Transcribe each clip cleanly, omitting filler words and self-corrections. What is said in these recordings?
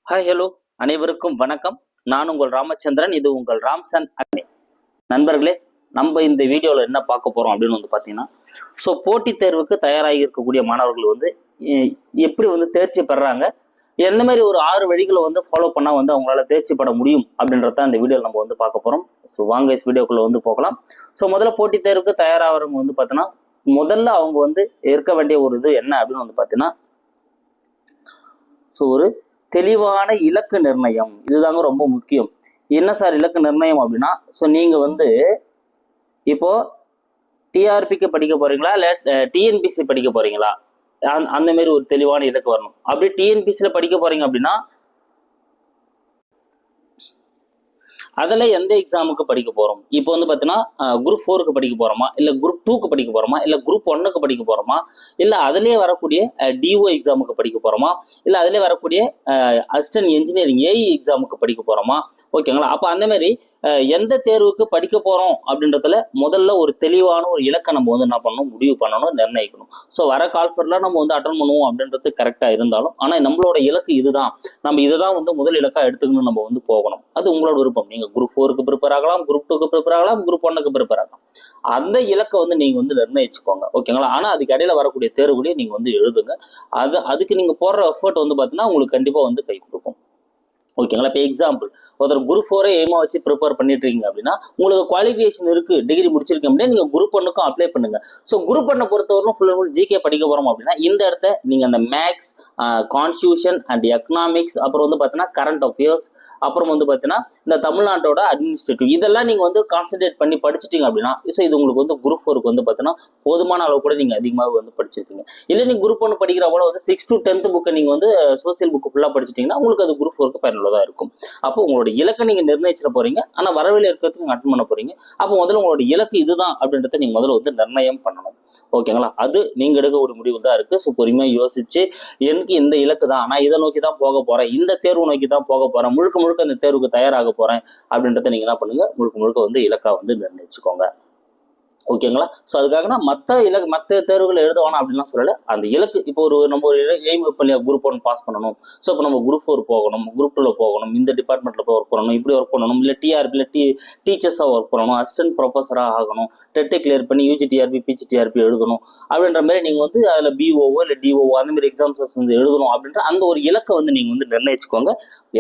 Hi hello அனைவருக்கும் வணக்கம். நான் உங்கள் ராமச்சந்திரன். இது உங்கள் ராம்சன் அகாடமி. நண்பர்களே, நம்ம இந்த வீடியோவில் என்ன பார்க்க போகிறோம் அப்படின்னு பார்த்தீங்கன்னா, போட்டித் தேர்வுக்கு தயாராகி இருக்கக்கூடிய மாணவர்கள் எப்படி தேர்ச்சி பெறாங்க, எந்த மாதிரி ஒரு 6 வழிகளை ஃபாலோ பண்ணால் அவங்களால தேர்ச்சி பெற முடியும் அப்படின்றத இந்த வீடியோவில் நம்ம பார்க்க போகிறோம். வாங்க வீடியோக்குள்ளே போகலாம். முதல்ல போட்டித் தேர்வுக்கு தயாராகிறவங்க பார்த்தீங்கன்னா, முதல்ல அவங்க இருக்க வேண்டிய ஒரு இது என்ன அப்படின்னு பார்த்தீங்கன்னா, ஒரு தெளிவான இலக்கு நிர்ணயம். இதுதாங்க ரொம்ப முக்கியம். என்ன சார் இலக்கு நிர்ணயம் அப்படின்னா, நீங்க இப்போ டிஆர்பிக்கு படிக்க போறீங்களா இல்ல டிஎன்பிசி படிக்க போறீங்களா, அந்த மாதிரி ஒரு தெளிவான இலக்கு வரணும். அப்படி டிஎன்பிசியில படிக்க போறீங்க அப்படின்னா அதில் எந்த எக்ஸாமுக்கு படிக்க போகிறோம்? இப்போ பார்த்தீங்கன்னா குரூப் 4க்கு படிக்க போகிறோமா, இல்லை குரூப் 2க்கு படிக்க போகிறோமா, இல்லை குரூப் 1க்கு படிக்க போகிறோமா, இல்லை அதிலே வரக்கூடிய டிஓ எக்ஸாமுக்கு படிக்க போகிறோமா, இல்லை அதிலே வரக்கூடிய அசிஸ்டன்ட் இன்ஜினியரிங் ஏஇ எக்ஸாமுக்கு படிக்க போகிறோமா? ஓகேங்களா? அப்போ அந்த மாதிரி எந்த தேர்வுக்கு படிக்க போகிறோம் அப்படின்றதுல முதல்ல ஒரு தெளிவான ஒரு இலக்கை நம்ம என்ன பண்ணணும், முடிவு பண்ணணும், நிர்ணயிக்கணும். வர கால்ஃபர்லாம் நம்ம அட்டன் பண்ணுவோம் அப்படின்றது கரெக்டாக இருந்தாலும், ஆனால் நம்மளோட இலக்கு இதுதான், நம்ம இதை தான் முதல் இலக்காக எடுத்துக்கணும், நம்ம போகணும். அது உங்களோட விருப்பம். நீங்கள் குரூப் 4க்கு ப்ரிப்பேர் ஆகலாம், குரூப் 2க்கு ப்ரிப்பேர் ஆகலாம், குரூப் 1க்கு ப்ரிப்பேர் ஆகலாம். அந்த இலக்கை நீங்கள் நிர்ணயிச்சுக்கோங்க. ஓகேங்களா? ஆனால் அதுக்கு இடையில வரக்கூடிய தேர்வுகளையும் நீங்கள் எழுதுங்க. அதுக்கு நீங்கள் போடுற எஃபர்ட் பார்த்தீங்கன்னா உங்களுக்கு கண்டிப்பாக கை கொடுக்கும். ஓகேங்களா? இப்போ எக்ஸாம்பிள், ஒருத்தர் குரூப் 4 எய்மா வச்சு ப்ரிப்பேர் பண்ணிட்டு இருக்கீங்க அப்படின்னா, உங்களுக்கு குவாலிஃபிகேஷன் இருக்கு, டிகிரி முடிச்சிருக்கீங்க அப்படின்னா நீங்க குரூப் 1க்கும் அப்ளை பண்ணுங்க. குரூப் 1 பொறுத்தவரைக்கும் ஃபுல் அண்ட் ஃபுல் ஜிகே படிக்க போறோம் அப்படின்னா இந்த இடத்த நீங்க அந்த மேக்ஸ், கான்ஸ்டியூஷன் அண்ட் எக்கனாமிக்ஸ், அப்புறம் பார்த்தீங்கன்னா கரண்ட் அஃபேர்ஸ், அப்புறம் பார்த்தீங்கன்னா இந்த தமிழ்நாட்டோட அட்மினிஸ்ட்ரேட்டிவ், இதெல்லாம் நீங்க கான்சென்ட்ரேட் பண்ணி படிச்சிட்டீங்க அப்படின்னா இது உங்களுக்கு குரூப் 4க்கு பார்த்தீங்கன்னா போதுமான அளவு கூட நீங்க அதிகமாக படிச்சிருக்கீங்க. இல்லை நீங்க குரூப் 1 படிக்கிற போல 6 to 10th புக்கை நீங்க சோசியல் புக்கு ஃபுல்லா படிச்சிட்டீங்கன்னா உங்களுக்கு அது குரூப் 4க்கு பயனுள்ளதா இருக்கும். அப்போ உங்களோட இலக்கை நீங்க நிர்ணயிச்சிட போறீங்க. ஆனா வரவேல இருக்கிறதுக்கு நீங்க அட்டன் பண்ண போறீங்க. அப்போ முதல்ல உங்களோட இலக்கு இதுதான் அப்படின்றத நீங்க முதல்ல நிர்ணயம் பண்ணணும். ஓகேங்களா? அது நீங்க எடுக்க ஒரு முடிவு தான் இருக்கு. பொறுமையா யோசிச்சு எனக்கு இந்த இலக்கு தான், நான் இதை நோக்கி தான் போக போறேன், இந்த தேர்வு நோக்கி தான் போக போறேன், முழுக்க முழுக்க இந்த தேர்வுக்கு தயாராக போறேன் அப்படின்றத நீங்க என்ன பண்ணுங்க, முழுக்க முழுக்க இலக்கா நிர்ணயிச்சுக்கோங்க. ஓகேங்களா? அதுக்காக மற்ற தேர்வுகள் எழுத வேணாம் அப்படின்லாம் சொல்லலை. அந்த இலக்கு இப்போ நம்ம ஒரு எய்ம் வைப்போம் இல்லையா, குரூப் 1 பாஸ் பண்ணணும். இப்போ நம்ம குரூப் 4 போகணும், குரூப் 2ல போகணும், இந்த டிபார்ட்மெண்ட்ல போய் ஒர்க் பண்ணணும், இப்படி ஒர்க் பண்ணணும், இல்லை டிஆர்பியில் டீச்சர்ஸாக ஒர்க் பண்ணணும், அசிஸ்டன்ட் ப்ரொஃபஸராக ஆகணும், டெட்டை கிளியர் பண்ணி யூஜிடிஆர்பி பிஜிடிஆர்பி எழுதணும் அப்படின்ற மாதிரி நீங்கள் அதில் பிஓஓ இல்லை டிஓஓ அந்த மாதிரி எக்ஸாம்ஸஸ் எழுதணும் அப்படின்ற அந்த ஒரு இலக்கை நீங்கள் நிர்ணயிச்சுக்கோங்க.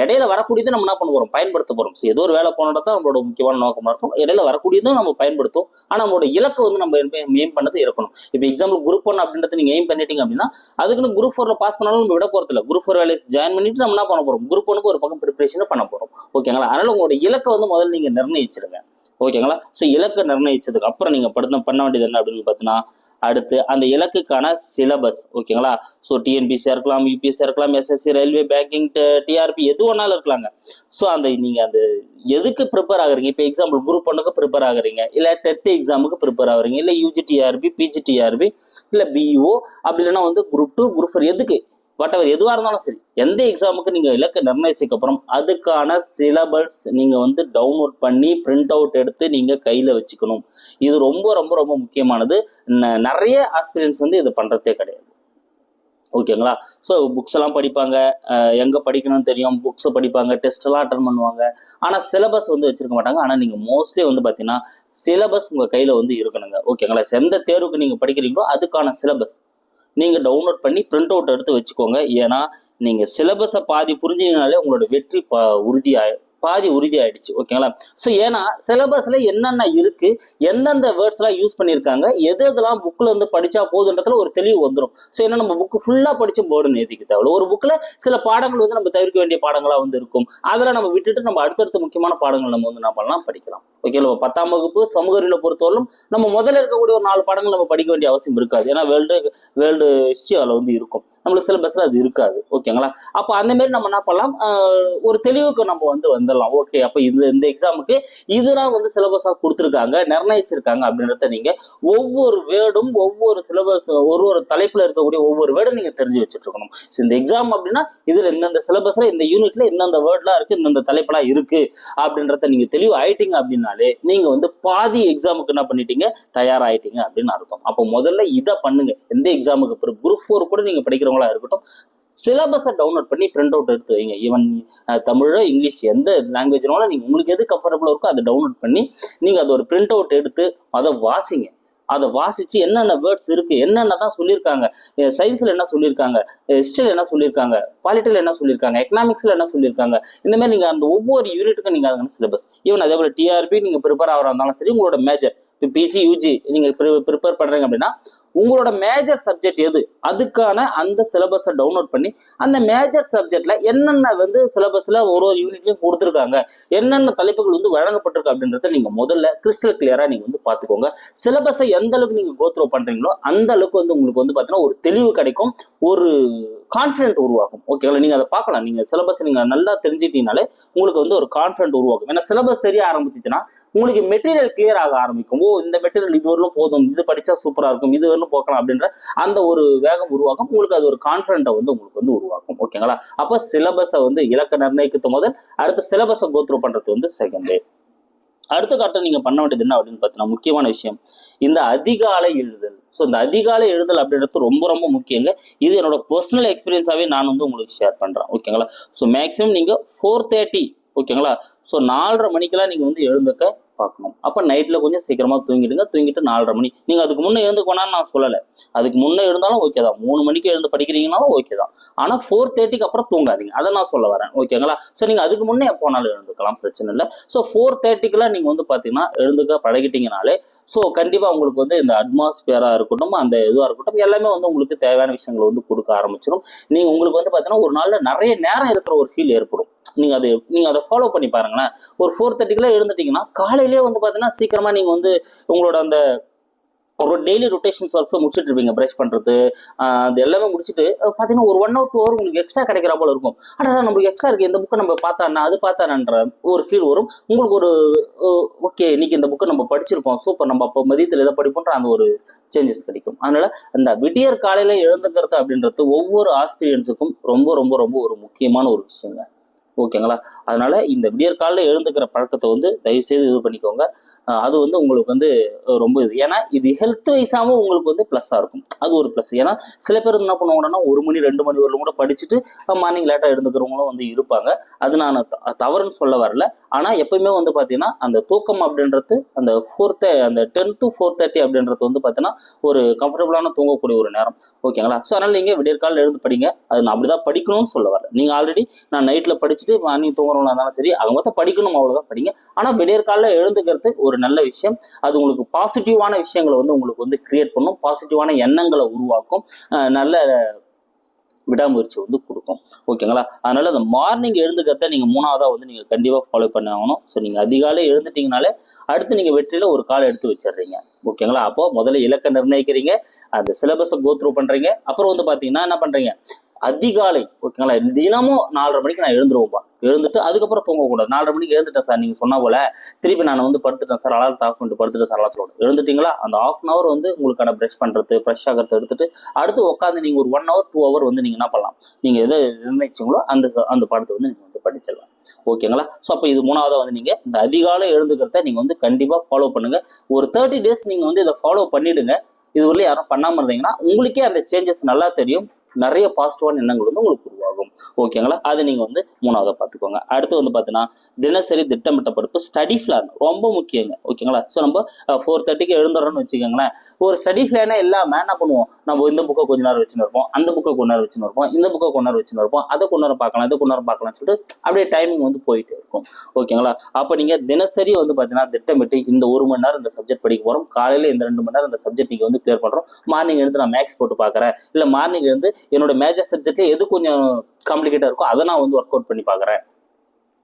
இடையில வரக்கூடியதை நம்ம என்ன பண்ண போகிறோம், பயன்படுத்த போகிறோம். ஏதோ ஒரு வேலை போனோட தான் நம்மளோட முக்கியமான நோக்கமாக இருக்கும். இடையில வரக்கூடியதும் நம்ம பயன்படுத்தும். ஆனால் நம்மளோட இலக்கு நம்ம எய்ம் பண்ணது இருக்கணும். இப்போ எக்ஸாம்பிள் குரூப் 1 அப்படின்றத நீங்கள் எய்ம் பண்ணிட்டீங்க அப்படின்னா அதுக்குன்னு குரூப் 4ல பாஸ் பண்ணாலும் நம்ம விட போகிறதில்ல. குரூப் 4 வேலையை ஜாயின் பண்ணிட்டு நம்ம என்ன பண்ண போகிறோம், குரூப் 1க்கு ஒரு பக்கம் ப்ரிப்பரேஷன் பண்ண போகிறோம். ஓகேங்களா? அதனால உங்களோட இலக்கை முதல்ல நீங்கள் நிர்ணயிச்சிருங்க. ஓகேங்களா? இலக்கை நிர்ணயிச்சதுக்கு அப்புறம் நீங்க பண்ண வேண்டியது என்ன அப்படின்னு பார்த்தீங்கன்னா, அடுத்து அந்த இலக்குக்கான சிலபஸ். ஓகேங்களா? டிஎன்பிசியா இருக்கலாம், யூபிஎஸ்சியா இருக்கலாம், எஸ்எஸ்சி, ரயில்வே, பேங்கிங், டிஆர்பி எது வேணாலும் இருக்கலாங்க. நீங்க அந்த எதுக்கு ப்ரிப்பேர் ஆகுறீங்க, இப்போ எக்ஸாம்பிள் குரூப் 1க்கு ப்ரிப்பேர் ஆகுறீங்க, இல்லை டெட் எக்ஸாமுக்கு ப்ரிப்பேர் ஆகுறீங்க, இல்லை யூஜிடிஆர்பி, பிஜிடிஆர்பி, இல்லை பிஇஓ, அப்படி இல்லைன்னா குரூப் 2, குரூப் 4 எதுக்கு வாட்டவர் எதுவாக இருந்தாலும் சரி, எந்த எக்ஸாமுக்கு நீங்கள் இலக்கை நிர்ணயிச்சதுக்கு அப்புறம் அதுக்கான சிலபஸ் நீங்கள் டவுன்லோட் பண்ணி பிரிண்ட் அவுட் எடுத்து நீங்கள் கையில் வச்சுக்கணும். இது ரொம்ப ரொம்ப ரொம்ப முக்கியமானது. நிறைய ஆஸ்பிரன்ஸ் இதை பண்ணுறதே கிடையாது. ஓகேங்களா? புக்ஸ் எல்லாம் படிப்பாங்க, எங்கே படிக்கணும்னு தெரியும், புக்ஸை படிப்பாங்க, டெஸ்ட் எல்லாம் அட்டன் பண்ணுவாங்க, ஆனால் சிலபஸ் வச்சிருக்க மாட்டாங்க. ஆனால் நீங்கள் மோஸ்ட்லி பார்த்தீங்கன்னா சிலபஸ் உங்கள் கையில் இருக்கணுங்க. ஓகேங்களா? எந்த தேர்வுக்கு நீங்கள் படிக்கிறீங்களோ அதுக்கான சிலபஸ் நீங்கள் டவுன்லோட் பண்ணி பிரிண்ட் அவுட் எடுத்து வச்சுக்கோங்க. ஏன்னா நீங்கள் சிலபஸை பாதி புரிஞ்சிங்கனாலே உங்களோட வெற்றி பாதி உறுதியாயிடுச்சு. ஓகேங்களா? ஏன்னா சிலபஸ்ல என்னென்ன இருக்கு, எந்தெந்த வேர்ட்ஸ் எல்லாம் யூஸ் பண்ணியிருக்காங்க, எதெல்லாம் புக்ல படிச்சா போதுன்றதுல ஒரு தெளிவு வந்துடும். ஏன்னா நம்ம புக்கு ஃபுல்லா படிச்சு போர்டுன்னு ஏற்றிக்க தேவை. ஒரு புக்ல சில பாடங்கள் நம்ம தவிர்க்க வேண்டிய பாடங்களா இருக்கும். அதில் நம்ம விட்டுட்டு நம்ம அடுத்தடுத்த முக்கியமான பாடங்கள் நம்ம என்ன பண்ணலாம், படிக்கலாம். ஓகேங்களா? 10ஆம் வகுப்பு சமூக அறிவியலை பொறுத்தவரைக்கும் நம்ம முதல்ல இருக்கக்கூடிய ஒரு 4 பாடங்கள் நம்ம படிக்க வேண்டிய அவசியம் இருக்காது. ஏன்னா வேர்ல்டு ஹிஸ்ட்ரி அதில் இருக்கும், நம்மளுக்கு சிலபஸ்ல அது இருக்காது. ஓகேங்களா? அப்போ அந்த மாதிரி நம்ம என்ன பண்ணலாம், ஒரு தெளிவுக்கு நம்ம வந்துடலாம். ஓகே, அப்போ இந்த எக்ஸாமுக்கு இதெல்லாம் சிலபஸா கொடுத்துருக்காங்க, நிர்ணயிச்சிருக்காங்க அப்படின்றத நீங்க ஒவ்வொரு வேர்டும், ஒவ்வொரு சிலபஸ், ஒரு தலைப்புல இருக்கக்கூடிய ஒவ்வொரு வேர்டும் நீங்க தெரிஞ்சு வச்சுட்டு இருக்கணும். இந்த எக்ஸாம் அப்படின்னா இதுல இந்தந்த சிலபஸ்ல இந்த யூனிட்ல இந்தந்த வேர்ட்லாம் இருக்கு, இந்தந்த தலைப்பெல்லாம் இருக்கு அப்படின்றத நீங்க தெளிவு ஆயிட்டீங்க அப்படின்னாலே நீங்க பாதி எக்ஸாமுக்கு என்ன பண்ணிட்டீங்க, தயாராயிட்டீங்க அப்படின்னு அர்த்தம். அப்போ முதல்ல இதை பண்ணுங்க. எந்த எக்ஸாமுக்கு குரூப் 4 கூட நீங்க படிக்கிறவங்களா இருக்கட்டும், சிலபஸை டவுன்லோட் பண்ணி பிரிண்ட் அவுட் எடுத்து வைங்க. ஈவன் தமிழோ இங்கிலீஷ் எந்த லாங்குவேஜ்னாலும் நீங்கள் உங்களுக்கு எது கம்ஃபர்டபுளாக இருக்கோ அதை டவுன்லோட் பண்ணி நீங்கள் அதை ஒரு பிரிண்ட் அவுட் எடுத்து அதை வாசிங்க. அதை வாசிச்சு என்னென்ன வேர்ட்ஸ் இருக்கு, என்னென்ன தான் சொல்லியிருக்காங்க, சயின்ஸ்ல என்ன சொல்லியிருக்காங்க, ஹிஸ்டரியில் என்ன சொல்லியிருக்காங்க, பாலிட்டியில் என்ன சொல்லியிருக்காங்க, எக்கனாமிக்ஸ்ல என்ன சொல்லியிருக்காங்க, இந்த மாதிரி நீங்கள் அந்த ஒவ்வொரு யூனிட்டுக்கும் நீங்கள் அதுக்கான சிலபஸ். ஈவன் அதே போல டிஆர்பி நீங்கள் ப்ரிப்பேர் ஆகிறா இருந்தாலும் சரி, உங்களோட மேஜர் இப்போ பிஜி யூஜி நீங்கள் ப்ரிப்பேர் பண்ணுறீங்க அப்படின்னா உங்களோட மேஜர் சப்ஜெக்ட் எது அதுக்கான அந்த சிலபஸை டவுன்லோட் பண்ணி அந்த மேஜர் சப்ஜெக்ட்ல என்னென்ன வந்து சிலபஸ்ல ஒரு யூனிட்லையும் கொடுத்துருக்காங்க, என்னென்ன தலைப்புகள் வந்து வழங்கப்பட்டிருக்கு அப்படின்றத நீங்க முதல்ல கிறிஸ்டல் கிளியரா நீங்க வந்து பாத்துக்கோங்க. சிலபஸை எந்த அளவுக்கு நீங்க கோத்ரோ பண்றீங்களோ அந்த அளவுக்கு வந்து உங்களுக்கு வந்து பாத்தீங்கன்னா ஒரு தெளிவு கிடைக்கும், ஒரு கான்ஃபிடென்ட் உருவாகும். ஓகேங்களா, நீங்க அதை பார்க்கலாம். நீங்க சிலபஸ் நீங்க நல்லா தெரிஞ்சிட்டீங்கனாலே உங்களுக்கு வந்து ஒரு கான்ஃபிடென்ட் உருவாகும். ஏன்னா சிலபஸ் தெரிய ஆரம்பிச்சிச்சுன்னா உங்களுக்கு மெட்டீரியல் கிளியர் ஆக ஆரம்பிக்கும். ஓ, இந்த மெட்டீரியல் இது வரலும் போதும், இது படிச்சா சூப்பரா இருக்கும், இது வரலும் போக்கலாம் அப்படின்ற அந்த ஒரு வேகம் உருவாக்கும். உங்களுக்கு அது ஒரு கான்ஃபிடென்ட்டை வந்து உங்களுக்கு வந்து உருவாக்கும். ஓகேங்களா, அப்போ சிலபஸை வந்து இலக்க நிர்ணயிக்கிறது முதல் அடுத்த சிலபஸை கோத்ரூ பண்றது வந்து செகண்ட். அடுத்த கட்டம் நீங்க பண்ண வேண்டியது என்ன அப்படின்னு பார்த்தீங்கன்னா, முக்கியமான விஷயம் இந்த அதிகாலை எழுதல். ஸோ இந்த அதிகாலை எழுதல் அப்படின்றது ரொம்ப ரொம்ப முக்கியங்க. இது என்னோட பர்சனல் எக்ஸ்பீரியன்ஸாவே நான் வந்து உங்களுக்கு ஷேர் பண்றேன். ஓகேங்களா, ஸோ மேக்ஸிமம் நீங்க 4:30 ஓகேங்களா, ஸோ 4:30 மணிக்கெல்லாம் நீங்க வந்து எழுந்துக்க பார்க்கணும். அப்போ நைட்டில் கொஞ்சம் சீக்கிரமாக தூங்கிடுங்க. தூங்கிட்டு 4:30 மணி நீங்கள் அதுக்கு முன்னே எழுந்துக்கோனான்னு நான் சொல்லலை. அதுக்கு முன்னே எழுந்தாலும் ஓகே தான். 3 மணிக்கு எழுந்து படிக்கிறீங்கனாலும் ஓகே தான். ஆனால் 4:30க்கு அப்புறம் தூங்காதீங்க, அதை நான் சொல்ல வரேன். ஓகேங்களா, ஸோ நீங்கள் அதுக்கு முன்னே எப்போனாலும் எழுந்துக்கலாம், பிரச்சனை இல்லை. ஸோ 4:30க்குலாம் நீங்கள் வந்து பார்த்தீங்கன்னா எழுந்துக்க பழகிட்டீங்கனாலே ஸோ கண்டிப்பாக உங்களுக்கு வந்து இந்த அட்மாஸ்பியராக இருக்கட்டும், அந்த இதுவாக இருக்கட்டும், எல்லாமே வந்து உங்களுக்கு தேவையான விஷயங்களை வந்து கொடுக்க ஆரம்பிச்சிடும். நீங்கள் உங்களுக்கு வந்து பார்த்தீங்கன்னா ஒரு நாளில் நிறைய நேரம் இருக்கிற ஒரு ஃபீல் ஏற்படும். நீங்கள் அதை ஃபாலோ பண்ணி பாருங்களேன். ஒரு 4:30க்குலாம் எழுந்துட்டீங்கன்னா காலையிலேயே வந்து பார்த்தீங்கன்னா சீக்கிரமாக நீங்கள் வந்து உங்களோட அந்த ஒரு டெய்லி ரொட்டேஷன்ஸ் ஒர்க்ஸை முடிச்சுட்டு இருப்பீங்க. ப்ரஷ் பண்ணுறது அது எல்லாமே முடிச்சுட்டு பார்த்தீங்கன்னா ஒரு 1 hour 2 hour உங்களுக்கு எக்ஸ்ட்ரா கிடைக்கிற போல இருக்கும். ஆனால் நம்மளுக்கு எக்ஸ்ட்ரா இருக்குது, இந்த புக்கை நம்ம பார்த்தானா அது பார்த்தானன்ற ஒரு ஃபீல் வரும் உங்களுக்கு. ஒரு ஓகே, இன்னைக்கு இந்த புக்கை நம்ம படிச்சிருக்கோம், சூப்பர், நம்ம அப்போ மதியத்தில் எதை படிப்போன்ற அந்த ஒரு சேஞ்சஸ் கிடைக்கும். அதனால அந்த விடியற் காலையில் எழுந்துக்கிறது அப்படின்றது ஒவ்வொரு ஆஸ்பிரியன்ஸுக்கும் ரொம்ப ரொம்ப ரொம்ப ஒரு முக்கியமான ஒரு விஷயங்க. ஓகேங்களா, அதனால இந்த விடியற் காலையில் எழுந்துக்கிற பழக்கத்தை வந்து தயவுசெய்து இது பண்ணிக்கோங்க. அது வந்து உங்களுக்கு வந்து ரொம்ப இது. ஏன்னா இது ஹெல்த் வைஸாகவும் உங்களுக்கு வந்து ப்ளஸ்ஸாக இருக்கும். அது ஒரு ப்ளஸ். ஏன்னா சில பேர் என்ன பண்ணுவாங்கன்னா 1 மணி 2 மணி வரலும் கூட படிச்சுட்டு மார்னிங் லேட்டாக எழுந்துக்கிறவங்களும் வந்து இருப்பாங்க. அது நான் தவறுன்னு சொல்ல வரல. ஆனால் எப்பயுமே வந்து பார்த்தீங்கன்னா அந்த தூக்கம் அப்படின்றது அந்த 10 to 4:30 அப்படின்றது வந்து பார்த்தீங்கன்னா ஒரு கம்ஃபர்டபுளான தூங்கக்கூடிய ஒரு நேரம். ஓகேங்களா, ஸோ அதனால் நீங்கள் விடியற்காலில் எழுந்து படிங்க. அது நான் அப்படி தான் படிக்கணும்னு சொல்ல வரேன். நீங்கள் ஆல்ரெடி நான் நைட்டில் படிச்சுட்டு மார்னிங் தூங்குறவங்களா இருந்தாலும் சரி, அது மொத்தம் படிக்கணும், அவ்வளோதான் படிங்க. ஆனால் விடியற்காலில் எழுந்துக்கிறது ஒரு நல்ல விஷயம். அது உங்களுக்கு பாசிட்டிவான விஷயங்களை வந்து உங்களுக்கு வந்து கிரியேட் பண்ணும், பாசிட்டிவான எண்ணங்களை உருவாக்கும், நல்ல விடாமுயற்சி வந்து கொடுக்கும். ஓகேங்களா, அதனால அந்த மார்னிங் எழுந்துக்கிறத நீங்கள் 3ஆவதாக வந்து நீங்கள் கண்டிப்பாக ஃபாலோ பண்ணி ஆகணும். ஸோ நீங்கள் அதிகாலை எழுந்துட்டீங்கனாலே அடுத்து நீங்கள் வெற்றியில் ஒரு கால் எடுத்து வச்சிடுறீங்க. ஓகேங்களா, அப்போ முதல்ல இலக்கை நிர்ணயிக்கிறீங்க, அந்த சிலபஸை கோத்ரூ பண்ணுறீங்க. அப்புறம் வந்து பார்த்தீங்கன்னா என்ன பண்ணுறீங்க, அதிகாலை ஓகேங்களா, தினமும் 4:30 மணிக்கு நான் எழுந்துருவோம்ப்பா. எழுந்துட்டு அதுக்கப்புறம் தூங்கக்கூடாது. 4:30 மணிக்கு எழுந்துட்டேன் சார், நீங்கள் சொன்னா போல திருப்பி நான் வந்து படுத்துட்டேன் சார், அலாரத்தை ஆஃப் பண்ணிட்டு படுத்துட்டேன் சார், அலாரத்தோட எழுந்துட்டீங்களா, அந்த 1/2 hour வந்து உங்களுக்கான ப்ரஷ் பண்ணுறது, ஃப்ரெஷ் ஆகிறத எடுத்துட்டு அடுத்து உட்காந்து நீங்கள் ஒரு 1 hour 2 hour வந்து நீங்கள் என்ன பண்ணலாம், நீங்கள் எதை நிர்ணயிச்சிங்களோ அந்த பாடத்தை வந்து நீங்கள் வந்து படிச்சிடலாம். ஓகேங்களா, ஸோ அப்போ இது 3ஆவதாக வந்து நீங்கள் இந்த அதிகாலை எழுந்துக்கிறத நீங்கள் வந்து கண்டிப்பாக ஃபாலோ பண்ணுங்க. ஒரு 30 days நீங்கள் வந்து இதை ஃபாலோ பண்ணிடுங்க. இது வரலையும் யாரும் பண்ணாமல் இருந்தீங்கன்னா உங்களுக்கே அந்த சேஞ்சஸ் நல்லா தெரியும். நிறைய பாசிட்டிவான எண்ணங்கள் வந்து உங்களுக்கு உருவாகும். ஓகேங்களா, அது நீங்க வந்து 3ஆவதா பார்த்துக்கோங்க. அடுத்து வந்து பார்த்தீங்கன்னா தினசரி திட்டமிட்ட படிப்பு, ஸ்டடி பிளான் ரொம்ப முக்கியங்க. ஓகேங்களா, ஸோ நம்ம 4:30க்கு எழுந்துறோம்னு வச்சுக்கோங்களேன். ஒரு ஸ்டடி பிளானே இல்லாமல் என்ன பண்ணுவோம், நம்ம இந்த புக்கை கொஞ்ச நேரம் வச்சுன்னு இருப்போம், அந்த புக்கை கொஞ்ச நேரம் வச்சுன்னு இருப்போம், இந்த புக்கை கொஞ்ச நேரம் வச்சுன்னு இருப்போம், அதை கொஞ்ச நேரம் பார்க்கலாம், இதை கொஞ்ச நேரம் பார்க்கலாம்னு சொல்லிட்டு அப்படியே டைமிங் வந்து போயிட்டு இருக்கும். ஓகேங்களா, அப்போ நீங்கள் தினசரி வந்து பார்த்தீங்கன்னா திட்டமிட்டு இந்த 1 மணி நேரம் இந்த சப்ஜெக்ட் படிக்க போகிறோம், காலையில் இந்த 2 மணி நேரம் இந்த சப்ஜெக்ட் நீங்கள் வந்து கிளியர் பண்ணுறோம், மார்னிங் எழுந்து நான் மேக்ஸ் போட்டு பார்க்குறேன், இல்லை மார்னிங் எழுந்து என்னோட மேஜர் சப்ஜெக்ட்ல எது கொஞ்சம் காம்ப்ளிகேட்டா இருக்கோ அதை நான் வந்து ஒர்க் அவுட் பண்ணி பார்க்குறேன்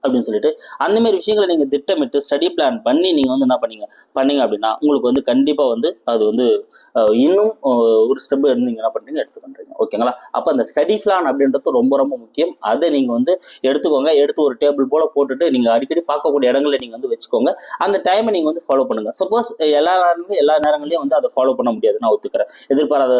அப்படின்னு சொல்லிட்டு அந்த மாதிரி விஷயங்களை நீங்கள் திட்டமிட்டு ஸ்டடி பிளான் பண்ணி நீங்கள் வந்து என்ன பண்ணீங்க அப்படின்னா உங்களுக்கு வந்து கண்டிப்பாக வந்து அது வந்து இன்னும் ஒரு ஸ்டெப் நீங்கள் என்ன பண்ணுறீங்க எடுத்து பண்ணுறீங்க. ஓகேங்களா, அப்போ அந்த ஸ்டடி பிளான் அப்படின்றது ரொம்ப ரொம்ப முக்கியம். அதை நீங்கள் வந்து எடுத்துக்கோங்க. எடுத்து ஒரு டேபிள் போல் போட்டுட்டு நீங்கள் அடிக்கடி பார்க்கக்கூடிய இடங்களை நீங்கள் வந்து வச்சுக்கோங்க. அந்த டைமை நீங்கள் வந்து ஃபாலோ பண்ணுங்கள். சப்போஸ் எல்லா நேரங்களையும் வந்து அதை ஃபாலோ பண்ண முடியாது, நான் ஒத்துக்கிறேன். எதிர்பாராத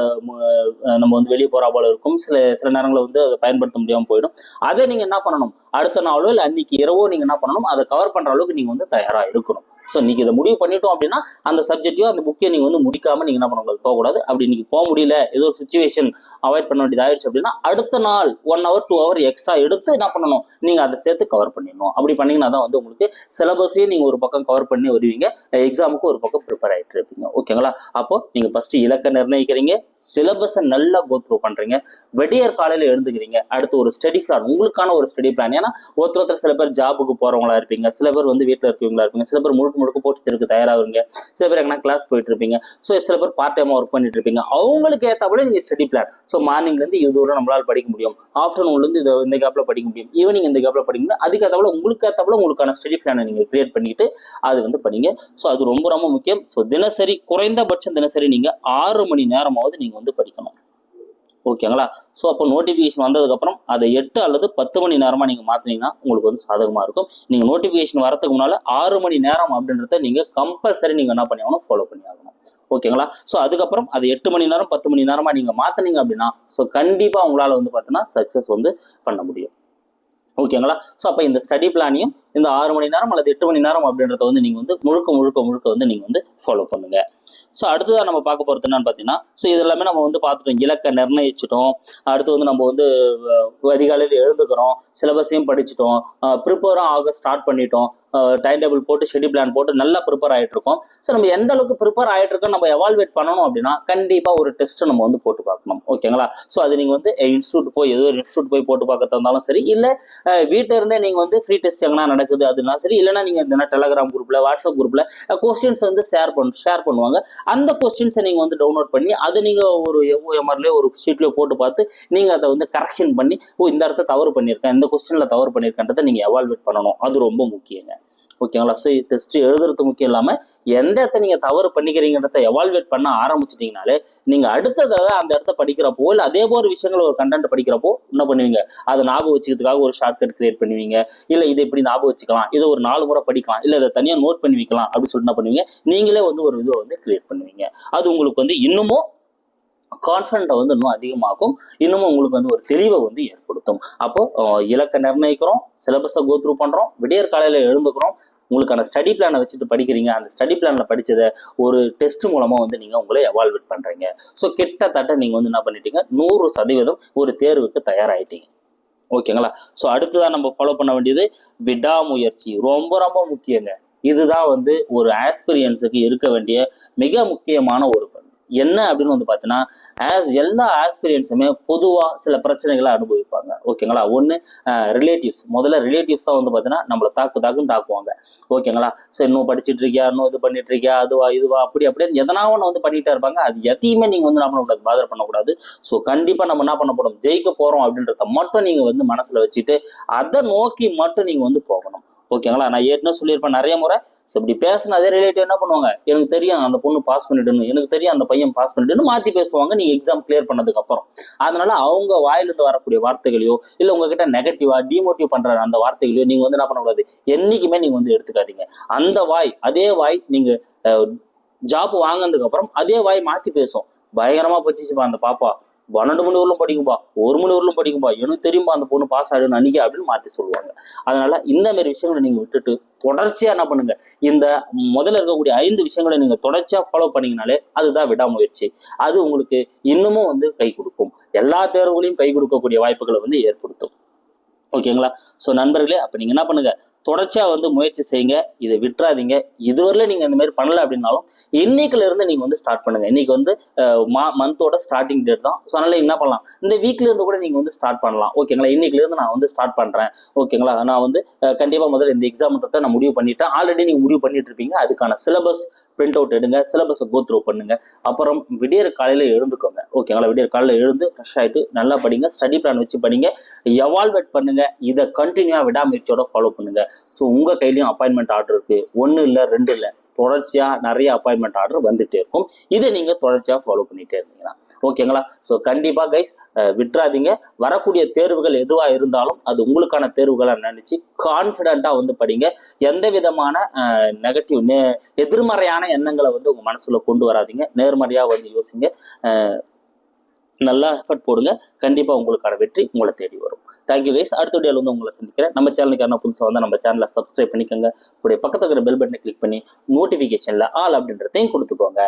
நம்ம வந்து வெளியே போகிற போல இருக்கும், சில நேரங்களில் வந்து அதை பயன்படுத்த முடியாமல் போயிடும். அதை நீங்கள் என்ன பண்ணணும், அடுத்த நாளோ இல்லை அன்னைக்கு இரவோ நீங்க என்ன பண்ணணும், அதை கவர் பண்ற அளவுக்கு நீங்க வந்து தயாரா இருக்கணும். ஸோ இன்னைக்கு இதை முடிவு பண்ணிட்டோம் அப்படின்னா அந்த சப்ஜெக்டையோ அந்த புக்கையும் நீங்கள் வந்து முடிக்காம நீங்கள் என்ன பண்ணக்கூடாது, போகக்கூடாது. அப்படி இன்னைக்கு போக முடியல, ஏதோ ஒரு சுச்சுவேஷன் அவாய்ட் பண்ண வேண்டியது ஆயிடுச்சு அப்படின்னா அடுத்த நாள் 1 hour 2 hour எக்ஸ்ட்ரா எடுத்து என்ன பண்ணணும், நீங்கள் அதை சேர்த்து கவர் பண்ணிடணும். அப்படி பண்ணீங்கன்னா தான் வந்து உங்களுக்கு சிலபஸையும் நீங்கள் ஒரு பக்கம் கவர் பண்ணி வருவீங்க, எக்ஸாமுக்கு ஒரு பக்கம் ப்ரிப்பேர் ஆகிட்டு இருப்பீங்க. ஓகேங்களா? அப்போ நீங்கள் ஃபர்ஸ்ட் இலக்கை நிர்ணயிக்கிறீங்க, சிலபஸை நல்லா கோ த்ரூ பண்ணுறீங்க, வெடியர் காலையில் எழுந்துக்கிறீங்க, அடுத்து ஒரு ஸ்டடி பிளான், உங்களுக்கான ஒரு ஸ்டடி பிளான். ஏன்னா ஒருத்தர் சில பேர் ஜாபுக்கு போகிறவங்களா இருப்பீங்க, சில பேர் வந்து வீட்டில் இருக்கவங்களா இருப்பீங்க, சில பேர் முழுக்க போட்டி தேர்வுக்கு தயாராகுங்க, சில பேர் எங்கன்னா கிளாஸ் போயிட்டு இருப்பீங்க, ஸோ சில பேர் பார்ட் டைமாக ஒர்க் பண்ணிட்டு இருப்பீங்க. அவங்களுக்கு ஏற்றாப்புல நீங்கள் ஸ்டடி பிளான். ஸோ மார்னிங்லேருந்து இது தூரம் நம்மளால் படிக்க முடியும், ஆஃப்டர்நூன்லேருந்து இந்த கேப்பில் படிக்க முடியும், ஈவினிங் இந்த கேப்பில் படிக்க முடியும். அதுக்கு ஏற்றாப்புல உங்களுக்கு ஏற்றாப்புல உங்களுக்கான ஸ்டடி பிளானை நீங்கள் கிரியேட் பண்ணிட்டு அது வந்து படிங்க. ஸோ அது ரொம்ப ரொம்ப முக்கியம். ஸோ தினசரி குறைந்தபட்சம் தினசரி நீங்கள் 6 மணி நேரமாவது நீங்கள் வந்து படிக்கணும். ஓகேங்களா? ஸோ அப்போ நோட்டிஃபிகேஷன் வந்ததுக்கப்புறம் அதை 8 அல்லது 10 மணி நேரமாக நீங்கள் மாற்றினீங்கன்னா உங்களுக்கு வந்து சாதகமாக இருக்கும். நீங்கள் நோட்டிஃபிகேஷன் வரதுக்கு முன்னால் 6 மணி நேரம் அப்படின்றத நீங்கள் கம்பல்சரி நீங்கள் என்ன பண்ணி ஆகணும், ஃபாலோ பண்ணி ஆகணும். ஓகேங்களா? ஸோ அதுக்கப்புறம் அது 8 மணி நேரம் 10 மணி நேரமாக நீங்கள் மாற்றினீங்க அப்படின்னா ஸோ கண்டிப்பாக உங்களால் வந்து பார்த்தீங்கன்னா சக்ஸஸ் வந்து பண்ண முடியும். ஓகேங்களா? ஸோ அப்போ இந்த ஸ்டடி பிளானையும் இந்த 6 மணி நேரம் அல்லது 8 மணி நேரம் அப்படின்றத வந்து நீங்கள் வந்து முழுக்க வந்து நீங்கள் வந்து ஃபாலோ பண்ணுங்க. ஸோ அடுத்ததாக நம்ம பார்க்க போகிறது என்னன்னு பார்த்தீங்கன்னா, ஸோ இது எல்லாமே நம்ம வந்து பார்த்துட்டோம், இலக்கை நிர்ணயிச்சிட்டோம், அடுத்து வந்து நம்ம வந்து அதிகாலையில் எழுதுக்கிறோம், சிலபஸையும் படிச்சுட்டோம், ப்ரிப்பேரும் ஆக ஸ்டார்ட் பண்ணிட்டோம், டைம் டேபிள் போட்டு ஷெடியூல் பிளான் போட்டு நல்லா ப்ரிப்பேர் ஆகிட்டு இருக்கோம். ஸோ நம்ம எந்த அளவுக்கு ப்ரிப்பேர் ஆகிட்டு இருக்கோம் நம்ம எவால்வேட் பண்ணணும் அப்படின்னா கண்டிப்பாக ஒரு டெஸ்ட் நம்ம வந்து போட்டு பார்க்கணும். ஓகேங்களா? ஸோ அது நீங்கள் வந்து இன்ஸ்டியூட் போய் ஏதோ ஒரு இன்ஸ்டியூட் போய் போட்டு பார்க்கறதா இருந்தாலும் சரி, இல்லை வீட்டில் இருந்தே நீங்கள் வந்து ஃப்ரீ டெஸ்ட் எங்கன்னா நடக்குது அதுனா சரி, இல்லைனா நீங்கள் இந்த டெலகிராம் குரூப்பில் வாட்ஸ்அப் குரூப்பில் கொஸ்டின்ஸ் வந்து ஷேர் பண்ணுவாங்க. அந்த கொஸ்டின்ஸை நீங்கள் வந்து டவுன்லோட் பண்ணி அதை நீங்கள் ஒரு OMRலையோ ஒரு ஷீட்லையோ போட்டு பார்த்து நீங்கள் அதை வந்து கரெக்ஷன் பண்ணி இந்த இடத்த தவறு பண்ணியிருக்கேன், இந்த கொஸ்டினில் தவறு பண்ணியிருக்கேன்றதை நீங்கள் எவால்வேட் பண்ணணும். அது ரொம்ப முக்கியங்க. ஓகேங்களா? ஸோ டெஸ்ட் எழுதுறது முக்கியம் இல்லாமல் எந்த இடத்த நீங்கள் தவறு பண்ணிக்கிறீங்கிறத எவால்வேட் பண்ண ஆரம்பிச்சிட்டிங்கனாலே நீங்கள் அடுத்ததாக அந்த இடத்த படிக்கிறப்போ இல்லை அதே போல விஷயங்கள் ஒரு கண்டென்ட் படிக்கிறப்போ என்ன பண்ணுவீங்க, அதை ஞாபகம் வச்சுக்கிறதுக்காக ஒரு ஷார்ட்கட் கிரியேட் பண்ணுவீங்க, இல்லை இதை இப்படி ஞாபகம் வச்சுக்கலாம், இதை ஒரு 4 முறை படிக்கலாம், இல்லை இதை தனியாக நோட் பண்ணி வைக்கலாம் அப்படின்னு சொல்லிட்டு என்ன பண்ணுவீங்க, நீங்களே வந்து ஒரு இதை வந்து கிரியேட் பண்ணுவீங்க. அது உங்களுக்கு வந்து இன்னமும் கான்ஃபிடென்ட்டை வந்து இன்னும் அதிகமாகும், இன்னமும் உங்களுக்கு வந்து ஒரு தெளிவை வந்து ஏற்படுத்தும். அப்போ இலக்கை நிர்ணயிக்கிறோம், சிலபஸை கோ த்ரூ பண்ணுறோம், விடியற் காலையில் எழுந்துக்கிறோம், உங்களுக்கான ஸ்டடி பிளானை வச்சுட்டு படிக்கிறீங்க, அந்த ஸ்டடி பிளானில் படித்ததை ஒரு டெஸ்ட் மூலமாக வந்து நீங்கள் உங்களை எவால்வேட் பண்ணுறீங்க. ஸோ கிட்டத்தட்ட நீங்கள் வந்து என்ன பண்ணிட்டீங்க, 100% ஒரு தேர்வுக்கு தயாராகிட்டீங்க. ஓகேங்களா? ஸோ அடுத்ததான் நம்ம ஃபாலோ பண்ண வேண்டியது விடாமுயற்சி. ரொம்ப ரொம்ப முக்கியங்க. இதுதான் வந்து ஒரு ஆஸ்பிரியன்ஸுக்கு இருக்க வேண்டிய மிக முக்கியமான ஒரு என்ன அப்படின்னு வந்து பார்த்தீங்கன்னா, எல்லா ஆஸ்பிரியன்ஸுமே பொதுவாக சில பிரச்சனைகளை அனுபவிப்பாங்க. ஓகேங்களா? ஒன்று ரிலேட்டிவ்ஸ். முதல்ல ரிலேட்டிவ்ஸ் தான் வந்து பார்த்தீங்கன்னா நம்மளை தாக்குன்னு தாக்குவாங்க. ஓகேங்களா? ஸோ இன்னும் படிச்சுட்டு இருக்கியா, இன்னும் இது பண்ணிட்டு இருக்கியா, அதுவா இதுவா அப்படின்னு எதனா ஒன்று வந்து பண்ணிகிட்டே இருப்பாங்க. அது எதையுமே நீங்கள் வந்து என்ன பண்ணக்கூடாது, பாதர் பண்ணக்கூடாது. ஸோ கண்டிப்பாக நம்ம என்ன பண்ண போகிறோம், ஜெயிக்க போகிறோம் அப்படின்றத மட்டும் நீங்கள் வந்து மனசில் வச்சுட்டு அதை நோக்கி மட்டும் நீங்கள் வந்து போகணும். ஓகேங்களா? நான் ஏற்கனவே சொல்லியிருப்பேன் நிறைய முறை. ஸோ இப்படி பேசின அதே ரிலேட்டிவ் என்ன பண்ணுவாங்க, எனக்கு தெரியும் அந்த பொண்ணு பாஸ் பண்ணிடுன்னு, எனக்கு தெரியும் அந்த பையன் பாஸ் பண்ணிடுன்னு மாற்றி பேசுவாங்க நீங்கள் எக்ஸாம் கிளியர் பண்ணதுக்கு அப்புறம். அதனால அவங்க வாயிலிருந்து வரக்கூடிய வார்த்தைகளையோ இல்லை உங்ககிட்ட நெகட்டிவா டிமோட்டிவ் பண்ற அந்த வார்த்தைகளையோ நீங்கள் வந்து என்ன பண்ணக்கூடாது, என்னைக்குமே நீங்கள் வந்து எடுத்துக்காதீங்க. அந்த அதே வாய் நீங்கள் ஜாப் வாங்கினதுக்கு அப்புறம் அதே வாய் மாற்றி பேசும், பயங்கரமா போச்சுப்பா அந்த பாப்பா, 12 மணி வரலும் படிக்கும்பா, 1 மணி வரலும் படிக்கும்பா, எனக்கு தெரியும்பா அந்த பொண்ணு பாஸ் ஆகிடும் அன்னைக்கு அப்படின்னு மாற்றி சொல்லுவாங்க. அதனால இந்த மாதிரி விஷயங்களை நீங்க விட்டுட்டு தொடர்ச்சியா என்ன பண்ணுங்க, இந்த முதல்ல இருக்கக்கூடிய 5 விஷயங்களை நீங்க தொடர்ச்சியா ஃபாலோ பண்ணீங்கனாலே அதுதான் விடாமுயற்சி. அது உங்களுக்கு இன்னமும் வந்து கை கொடுக்கும், எல்லா தேர்வுகளையும் கை கொடுக்கக்கூடிய வாய்ப்புகளை வந்து ஏற்படுத்தும். ஓகேங்களா? ஸோ நண்பர்களே, அப்போ நீங்கள் என்ன பண்ணுங்க, தொடர்ச்சியாக வந்து முயற்சி செய்யுங்க, இதை விட்டுறாதீங்க. இதுவரையில நீங்கள் இந்த மாதிரி பண்ணல அப்படின்னாலும் இன்னைக்குல இருந்து நீங்கள் வந்து ஸ்டார்ட் பண்ணுங்க. இன்னைக்கு வந்து மந்தோட ஸ்டார்டிங் டேட் தான். ஸோ அதனால என்ன பண்ணலாம், இந்த வீக்ல இருந்து கூட நீங்கள் வந்து ஸ்டார்ட் பண்ணலாம். ஓகேங்களா? இன்னைக்குல இருந்து நான் வந்து ஸ்டார்ட் பண்ணுறேன். ஓகேங்களா? நான் வந்து கண்டிப்பாக முதல்ல இந்த எக்ஸாம்ன்றதை நான் முடிவு பண்ணிட்டேன். ஆல்ரெடி நீங்கள் முடிவு பண்ணிட்டு இருப்பீங்க. அதுக்கான சிலபஸ் பிரிண்ட் அவுட் எடுங்க, சிலபஸை கோ த்ரூ பண்ணுங்க. அப்புறம் விடியற் காலையில் எழுந்துக்கோங்க. ஓகேங்களா? விடியற் காலையில் எழுந்து ஃப்ரெஷ் ஆகிட்டு நல்லா படிங்க, ஸ்டடி பிளான் வச்சு படிங்க, எவால்வேட் பண்ணுங்க. இதை கண்டினியூவாக விடாமுயற்சியோட ஃபாலோ பண்ணுங்க. ஸோ உங்கள் கையிலையும் அப்பாயின்மெண்ட் ஆர்டர் இருக்கு, 1 இல்லை 2 இல்லை, தொடர்ச்சியாக நிறைய அப்பாயின்மெண்ட் ஆர்டர் வந்துட்டே இருக்கும். இதை நீங்கள் தொடர்ச்சியாக ஃபாலோ பண்ணிட்டே இருந்தீங்கன்னா ஓகேங்களா? ஸோ கண்டிப்பாக கைஸ் விட்டுறாதீங்க. வரக்கூடிய தேர்வுகள் எதுவாக இருந்தாலும் அது உங்களுக்கான தேர்வுகளை நினைச்சு கான்ஃபிடென்ட்டாக வந்து படிங்க. எந்த விதமான நெகட்டிவ் எதிர்மறையான எண்ணங்களை வந்து உங்கள் மனசுல கொண்டு வராதிங்க. நேர்மறையாக வந்து யோசிங்க. நல்லா எஃபர்ட் போடுங்க. கண்டிப்பாக உங்களுக்கான வெற்றி உங்களை தேடி வரும். Thank you guys. அடுத்த வீடியோவில் வந்து உங்களை சந்திக்கிறேன். நம்ம சேனலுக்கு யாரும் புதுசாக வந்து நம்ம சேனலை சப்ஸ்கிரைப் பண்ணிக்கோங்க. உங்களுடைய பக்கத்தில் இருக்கிற பெல் பட்டனை கிளிக் பண்ணி நோட்டிஃபிகேஷனில் ஆல் அப்படின்றதையும் கொடுத்துக்கோங்க.